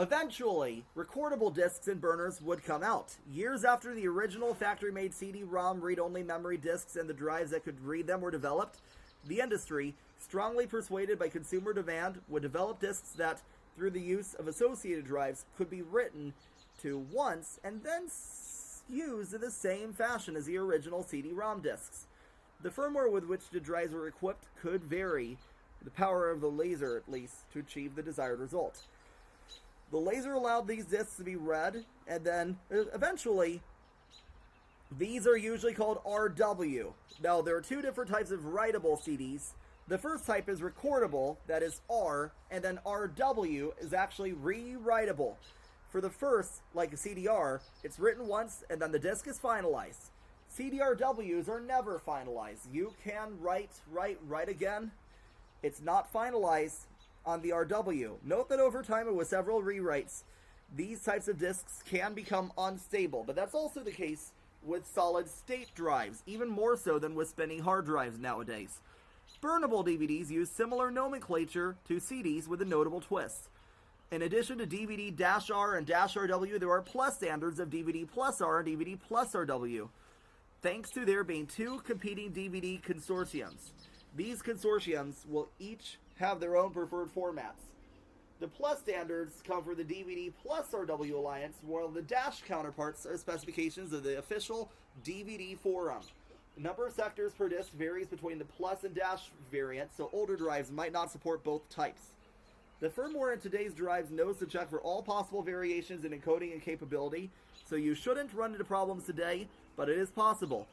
Eventually, recordable discs and burners would come out. Years after the original factory-made CD-ROM read-only memory discs and the drives that could read them were developed, the industry, strongly persuaded by consumer demand, would develop discs that, through the use of associated drives, could be written to once and then used in the same fashion as the original CD-ROM discs. The firmware with which the drives were equipped could vary, the power of the laser at least, to achieve the desired result. The laser allowed these discs to be read, and then, eventually, these are usually called RW. Now, there are two different types of writable CDs. The first type is recordable, that is R, and then RW is actually rewritable. For the first, like a CDR, it's written once, and then the disc is finalized. CDRWs are never finalized. You can write again. It's not finalized on the RW. Note that over time and with several rewrites, these types of discs can become unstable, but that's also the case with solid-state drives, even more so than with spinning hard drives nowadays. Burnable DVDs use similar nomenclature to CDs with a notable twist. In addition to DVD-R and -RW, there are plus standards of DVD plus R and DVD plus RW, thanks to there being two competing DVD consortiums. These consortiums will each have their own preferred formats. The plus standards come from the DVD plus RW Alliance, while the dash counterparts are specifications of the official DVD forum. The number of sectors per disc varies between the plus and dash variants, so older drives might not support both types. The firmware in today's drives knows to check for all possible variations in encoding and capability, so you shouldn't run into problems today, but it is possible.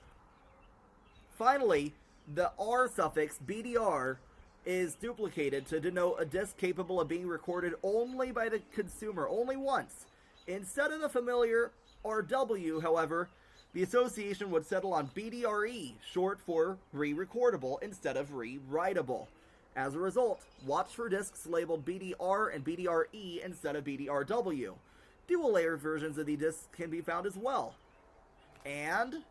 Finally, the R suffix, BDR, is duplicated to denote a disc capable of being recorded only by the consumer, only once. Instead of the familiar RW, however, the association would settle on BDRE, short for re-recordable, instead of rewritable. As a result, watch for discs labeled BDR and BDRE instead of BDRW. Dual-layer versions of the discs can be found as well. And